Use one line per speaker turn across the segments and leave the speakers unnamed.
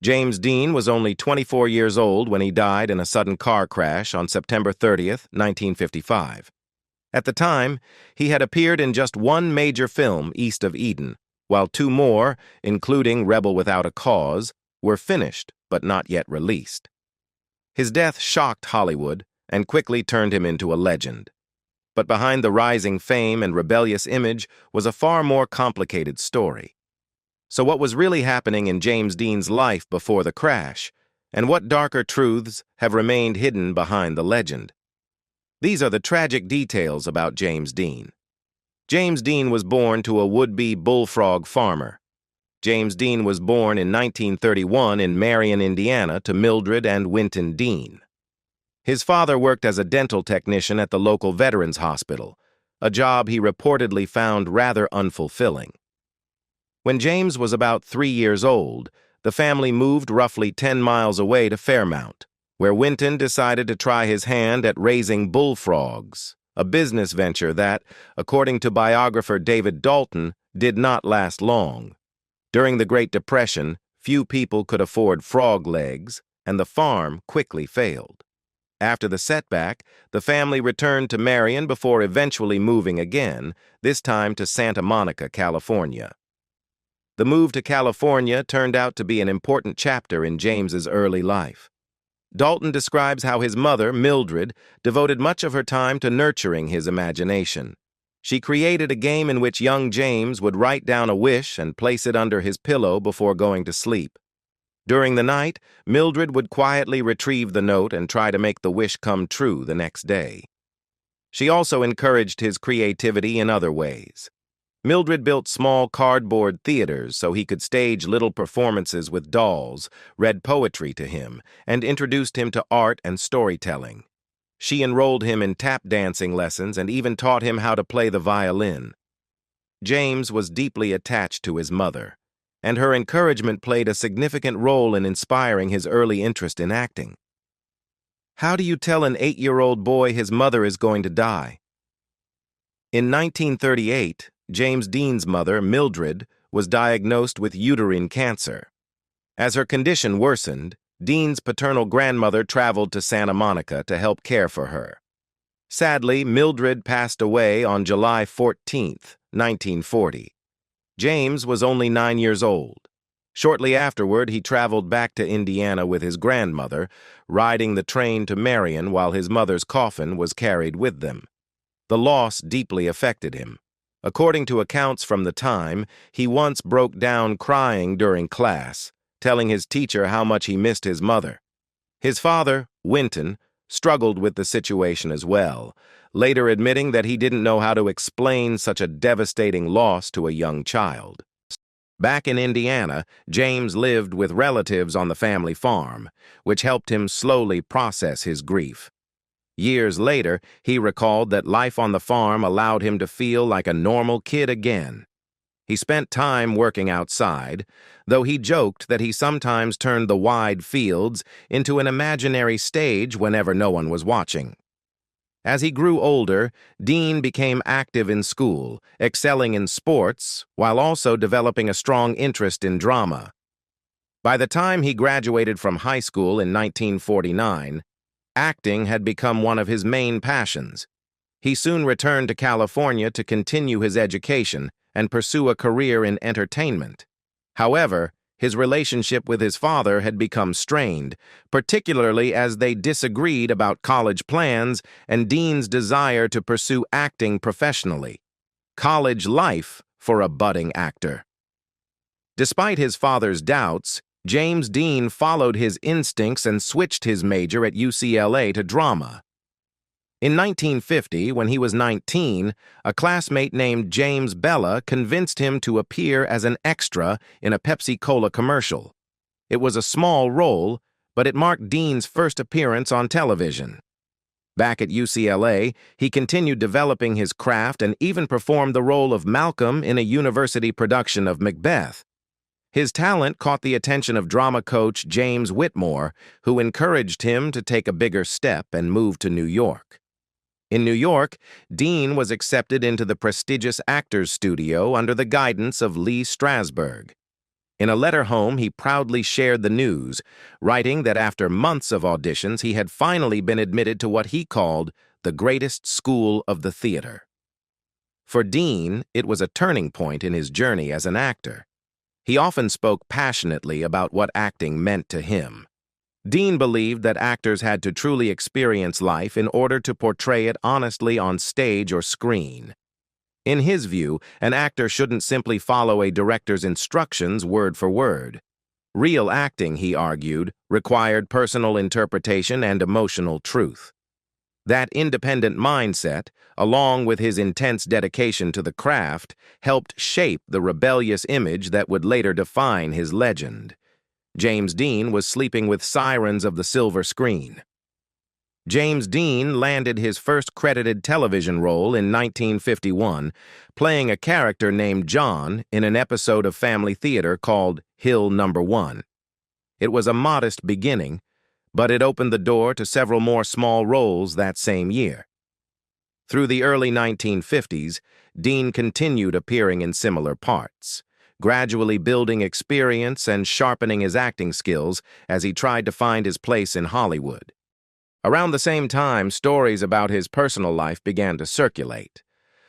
James Dean was only 24 years old when he died in a sudden car crash on September 30th, 1955. At the time, he had appeared in just one major film east of Eden, while two more, including Rebel Without a Cause, were finished but not yet released. His death shocked Hollywood and quickly turned him into a legend. But behind the rising fame and rebellious image was a far more complicated story. So what was really happening in James Dean's life before the crash, and what darker truths have remained hidden behind the legend? These are the tragic details about James Dean. James Dean was born to a would-be bullfrog farmer. James Dean was born in 1931 in Marion, Indiana, to Mildred and Winton Dean. His father worked as a dental technician at the local Veterans Hospital, a job he reportedly found rather unfulfilling. When James was about 3 years old, the family moved roughly 10 miles away to Fairmount, where Winton decided to try his hand at raising bullfrogs, a business venture that, according to biographer David Dalton, did not last long. During the Great Depression, few people could afford frog legs, and the farm quickly failed. After the setback, the family returned to Marion before eventually moving again, this time to Santa Monica, California. The move to California turned out to be an important chapter in James's early life. Dalton describes how his mother, Mildred, devoted much of her time to nurturing his imagination. She created a game in which young James would write down a wish and place it under his pillow before going to sleep. During the night, Mildred would quietly retrieve the note and try to make the wish come true the next day. She also encouraged his creativity in other ways. Mildred built small cardboard theaters so he could stage little performances with dolls, read poetry to him, and introduced him to art and storytelling. She enrolled him in tap dancing lessons and even taught him how to play the violin. James was deeply attached to his mother, and her encouragement played a significant role in inspiring his early interest in acting. How do you tell an 8-year-old boy his mother is going to die? In 1938, James Dean's mother, Mildred, was diagnosed with uterine cancer. As her condition worsened, Dean's paternal grandmother traveled to Santa Monica to help care for her. Sadly, Mildred passed away on July 14, 1940. James was only 9 years old. Shortly afterward, he traveled back to Indiana with his grandmother, riding the train to Marion while his mother's coffin was carried with them. The loss deeply affected him. According to accounts from the time, he once broke down crying during class, telling his teacher how much he missed his mother. His father, Winton, struggled with the situation as well, later admitting that he didn't know how to explain such a devastating loss to a young child. Back in Indiana, James lived with relatives on the family farm, which helped him slowly process his grief. Years later, he recalled that life on the farm allowed him to feel like a normal kid again. He spent time working outside, though he joked that he sometimes turned the wide fields into an imaginary stage whenever no one was watching. As he grew older, Dean became active in school, excelling in sports, while also developing a strong interest in drama. By the time he graduated from high school in 1949, acting had become one of his main passions. He soon returned to California to continue his education and pursue a career in entertainment. However, his relationship with his father had become strained, particularly as they disagreed about college plans and Dean's desire to pursue acting professionally. College life for a budding actor. Despite his father's doubts, James Dean followed his instincts and switched his major at UCLA to drama. In 1950, when he was 19, a classmate named James Bella convinced him to appear as an extra in a Pepsi-Cola commercial. It was a small role, but it marked Dean's first appearance on television. Back at UCLA, he continued developing his craft and even performed the role of Malcolm in a university production of Macbeth. His talent caught the attention of drama coach James Whitmore, who encouraged him to take a bigger step and move to New York. In New York, Dean was accepted into the prestigious Actors Studio under the guidance of Lee Strasberg. In a letter home, he proudly shared the news, writing that after months of auditions, he had finally been admitted to what he called the greatest school of the theater. For Dean, it was a turning point in his journey as an actor. He often spoke passionately about what acting meant to him. Dean believed that actors had to truly experience life in order to portray it honestly on stage or screen. In his view, an actor shouldn't simply follow a director's instructions word for word. Real acting, he argued, required personal interpretation and emotional truth. That independent mindset, along with his intense dedication to the craft, helped shape the rebellious image that would later define his legend. James Dean was sleeping with sirens of the silver screen. James Dean landed his first credited television role in 1951, playing a character named John in an episode of family theater called Hill No. 1. It was a modest beginning, but it opened the door to several more small roles that same year. Through the early 1950s, Dean continued appearing in similar parts, gradually building experience and sharpening his acting skills as he tried to find his place in Hollywood. Around the same time, stories about his personal life began to circulate.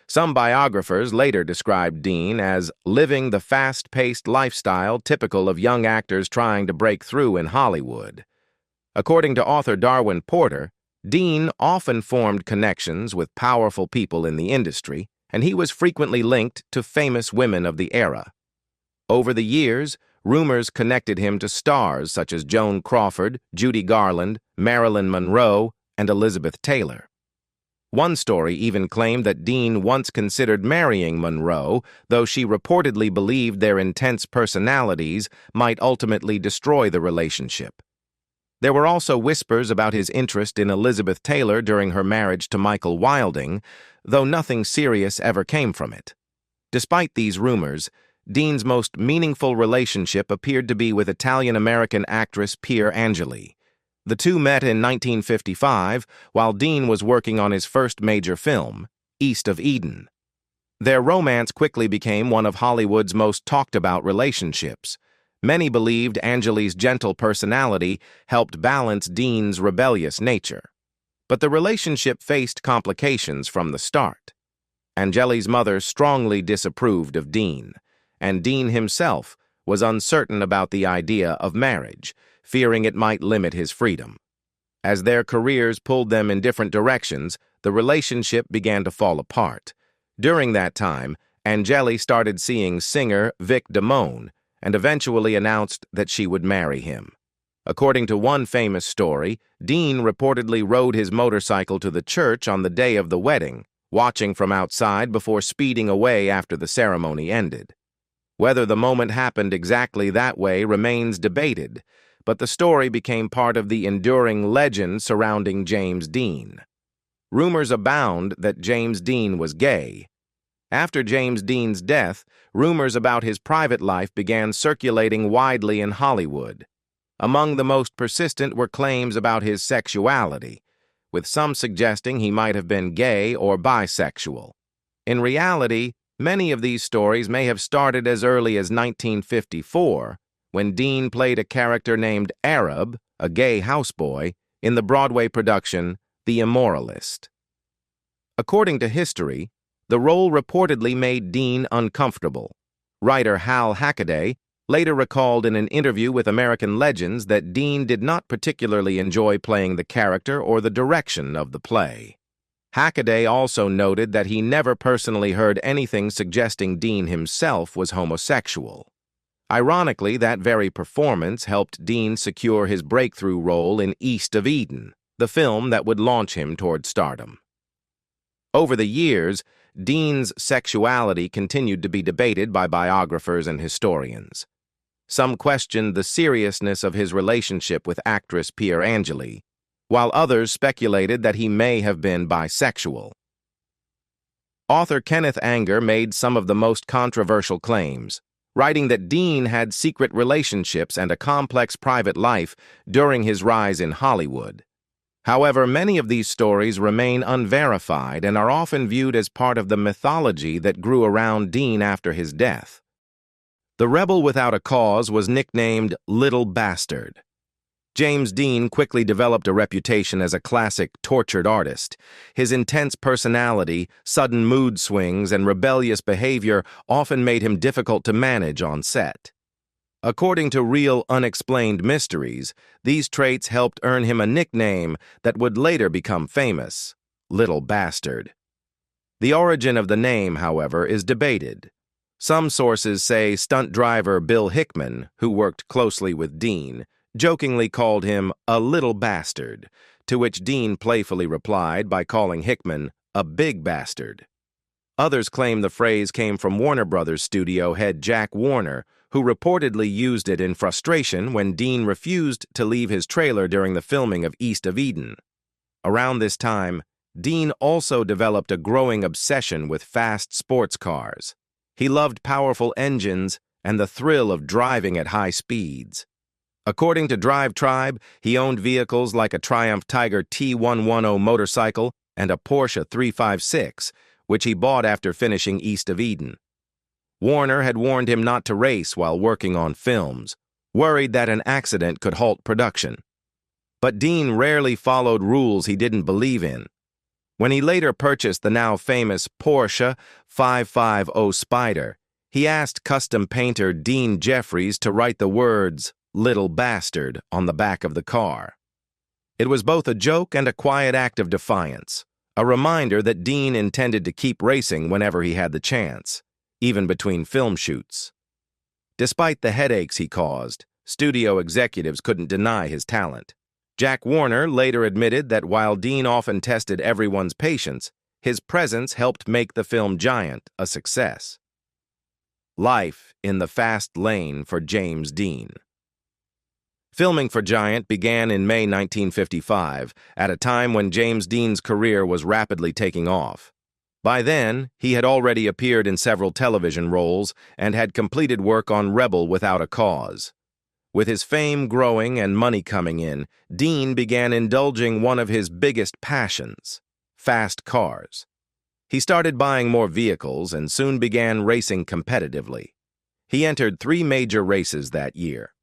Some biographers later described Dean as living the fast-paced lifestyle typical of young actors trying to break through in Hollywood. According to author Darwin Porter, Dean often formed connections with powerful people in the industry, and he was frequently linked to famous women of the era. Over the years, rumors connected him to stars such as Joan Crawford, Judy Garland, Marilyn Monroe, and Elizabeth Taylor. One story even claimed that Dean once considered marrying Monroe, though she reportedly believed their intense personalities might ultimately destroy the relationship. There were also whispers about his interest in Elizabeth Taylor during her marriage to Michael Wilding, though nothing serious ever came from it. Despite these rumors, Dean's most meaningful relationship appeared to be with Italian-American actress Pier Angeli. The two met in 1955 while Dean was working on his first major film, East of Eden. Their romance quickly became one of Hollywood's most talked-about relationships. Many believed Angeli's gentle personality helped balance Dean's rebellious nature. But the relationship faced complications from the start. Angeli's mother strongly disapproved of Dean, and Dean himself was uncertain about the idea of marriage, fearing it might limit his freedom. As their careers pulled them in different directions, the relationship began to fall apart. During that time, Angeli started seeing singer Vic Damone and eventually announced that she would marry him. According to one famous story, Dean reportedly rode his motorcycle to the church on the day of the wedding, watching from outside before speeding away after the ceremony ended. Whether the moment happened exactly that way remains debated, but the story became part of the enduring legend surrounding James Dean. Rumors abound that James Dean was gay. After James Dean's death, rumors about his private life began circulating widely in Hollywood. Among the most persistent were claims about his sexuality, with some suggesting he might have been gay or bisexual. In reality, many of these stories may have started as early as 1954, when Dean played a character named Arab, a gay houseboy, in the Broadway production The Immoralist. According to history, the role reportedly made Dean uncomfortable. Writer Hal Hackaday later recalled in an interview with American Legends that Dean did not particularly enjoy playing the character or the direction of the play. Hackaday also noted that he never personally heard anything suggesting Dean himself was homosexual. Ironically, that very performance helped Dean secure his breakthrough role in East of Eden, the film that would launch him toward stardom. Over the years, Dean's sexuality continued to be debated by biographers and historians. Some questioned the seriousness of his relationship with actress Pier Angeli, while others speculated that he may have been bisexual. Author Kenneth Anger made some of the most controversial claims, writing that Dean had secret relationships and a complex private life during his rise in Hollywood. However, many of these stories remain unverified and are often viewed as part of the mythology that grew around Dean after his death. The rebel without a cause was nicknamed Little Bastard. James Dean quickly developed a reputation as a classic tortured artist. His intense personality, sudden mood swings, and rebellious behavior often made him difficult to manage on set. According to Real Unexplained Mysteries, these traits helped earn him a nickname that would later become famous, Little Bastard. The origin of the name, however, is debated. Some sources say stunt driver Bill Hickman, who worked closely with Dean, jokingly called him a little bastard, to which Dean playfully replied by calling Hickman a big bastard. Others claim the phrase came from Warner Brothers studio head Jack Warner, who reportedly used it in frustration when Dean refused to leave his trailer during the filming of East of Eden. Around this time, Dean also developed a growing obsession with fast sports cars. He loved powerful engines and the thrill of driving at high speeds. According to Drive Tribe, he owned vehicles like a Triumph Tiger T110 motorcycle and a Porsche 356, which he bought after finishing East of Eden. Warner had warned him not to race while working on films, worried that an accident could halt production. But Dean rarely followed rules he didn't believe in. When he later purchased the now famous Porsche 550 Spider, he asked custom painter Dean Jeffries to write the words "Little Bastard" on the back of the car. It was both a joke and a quiet act of defiance, a reminder that Dean intended to keep racing whenever he had the chance, even between film shoots. Despite the headaches he caused, studio executives couldn't deny his talent. Jack Warner later admitted that while Dean often tested everyone's patience, his presence helped make the film Giant a success. Life in the fast lane for James Dean. Filming for Giant began in May 1955, at a time when James Dean's career was rapidly taking off. By then, he had already appeared in several television roles and had completed work on Rebel Without a Cause. With his fame growing and money coming in, Dean began indulging one of his biggest passions, fast cars. He started buying more vehicles and soon began racing competitively. He entered 3 major races that year.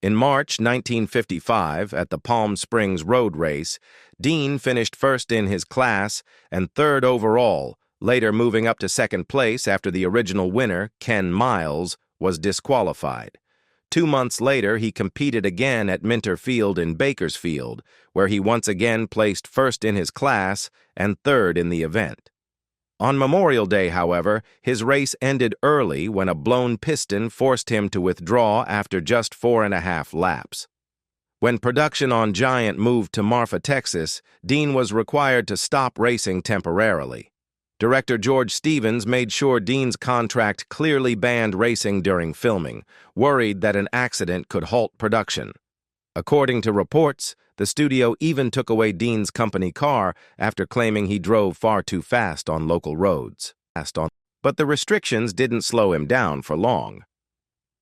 In March 1955, at the Palm Springs Road Race, Dean finished first in his class and third overall, later moving up to second place after the original winner, Ken Miles, was disqualified. 2 months later, he competed again at Minter Field in Bakersfield, where he once again placed first in his class and third in the event. On Memorial Day, however, his race ended early when a blown piston forced him to withdraw after just 4.5 laps. When production on Giant moved to Marfa, Texas, Dean was required to stop racing temporarily. Director George Stevens made sure Dean's contract clearly banned racing during filming, worried that an accident could halt production. According to reports, the studio even took away Dean's company car after claiming he drove far too fast on local roads. But the restrictions didn't slow him down for long.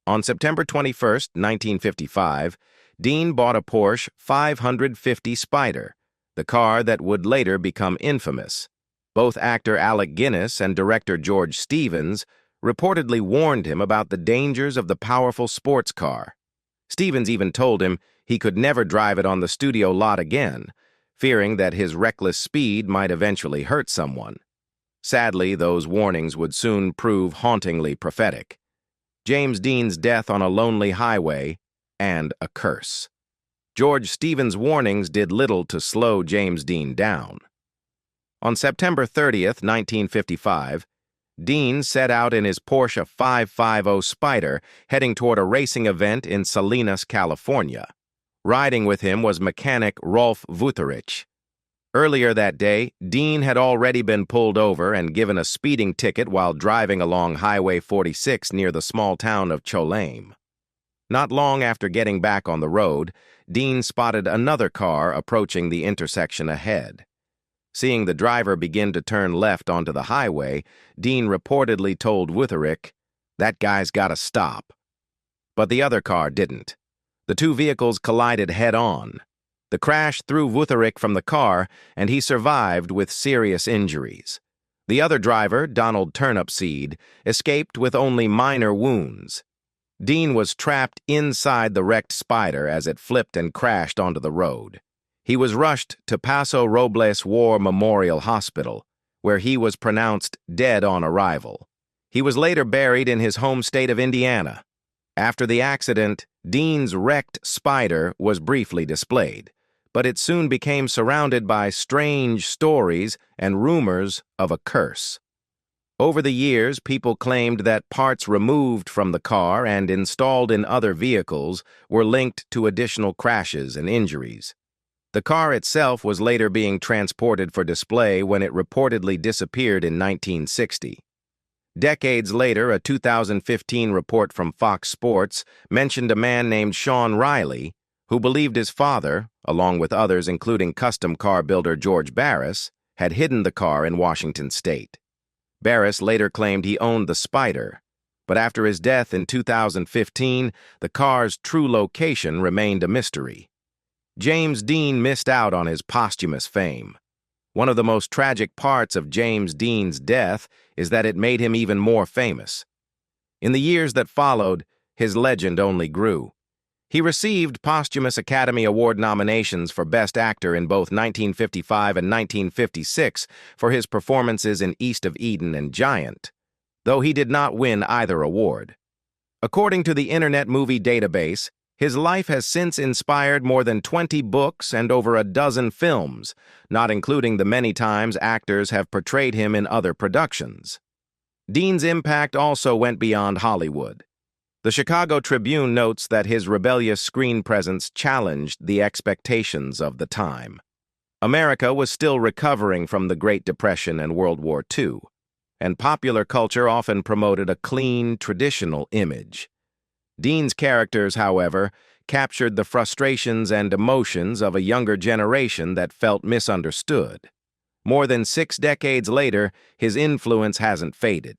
On September 21, 1955, Dean bought a Porsche 550 Spider, the car that would later become infamous. Both actor Alec Guinness and director George Stevens reportedly warned him about the dangers of the powerful sports car. Stevens even told him he could never drive it on the studio lot again, fearing that his reckless speed might eventually hurt someone. Sadly, those warnings would soon prove hauntingly prophetic. James Dean's death on a lonely highway and a curse. George Stevens' warnings did little to slow James Dean down. On September 30th, 1955, Dean set out in his Porsche 550 Spider, heading toward a racing event in Salinas, California. Riding with him was mechanic Rolf Wutherich. Earlier that day, Dean had already been pulled over and given a speeding ticket while driving along Highway 46 near the small town of Cholame. Not long after getting back on the road, Dean spotted another car approaching the intersection ahead. Seeing the driver begin to turn left onto the highway, Dean reportedly told Wutherich, "That guy's gotta stop." But the other car didn't. The two vehicles collided head-on. The crash threw Wutherich from the car, and he survived with serious injuries. The other driver, Donald Turnipseed, escaped with only minor wounds. Dean was trapped inside the wrecked Spider as it flipped and crashed onto the road. He was rushed to Paso Robles War Memorial Hospital, where he was pronounced dead on arrival. He was later buried in his home state of Indiana. After the accident, Dean's wrecked Spider was briefly displayed, but it soon became surrounded by strange stories and rumors of a curse. Over the years, people claimed that parts removed from the car and installed in other vehicles were linked to additional crashes and injuries. The car itself was later being transported for display when it reportedly disappeared in 1960. Decades later, a 2015 report from Fox Sports mentioned a man named Sean Riley, who believed his father, along with others including custom car builder George Barris, had hidden the car in Washington state. Barris later claimed he owned the Spider, but after his death in 2015, the car's true location remained a mystery. James Dean missed out on his posthumous fame. One of the most tragic parts of James Dean's death is that it made him even more famous. In the years that followed, his legend only grew. He received posthumous Academy Award nominations for Best Actor in both 1955 and 1956 for his performances in East of Eden and Giant, though he did not win either award. According to the Internet Movie Database, his life has since inspired more than 20 books and over a dozen films, not including the many times actors have portrayed him in other productions. Dean's impact also went beyond Hollywood. The Chicago Tribune notes that his rebellious screen presence challenged the expectations of the time. America was still recovering from the Great Depression and World War II, and popular culture often promoted a clean, traditional image. Dean's characters, however, captured the frustrations and emotions of a younger generation that felt misunderstood. More than 6 decades later, his influence hasn't faded.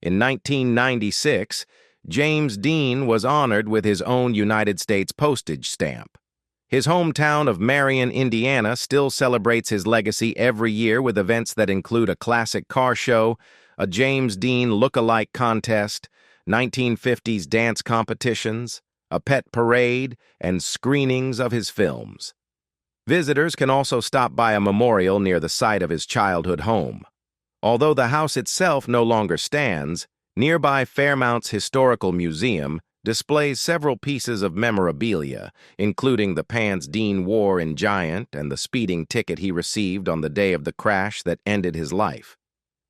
In 1996, James Dean was honored with his own United States postage stamp. His hometown of Marion, Indiana, still celebrates his legacy every year with events that include a classic car show, a James Dean look-alike contest, 1950s dance competitions, a pet parade, and screenings of his films. Visitors can also stop by a memorial near the site of his childhood home. Although the house itself no longer stands, nearby Fairmount's Historical Museum displays several pieces of memorabilia, including the pants Dean wore in Giant and the speeding ticket he received on the day of the crash that ended his life.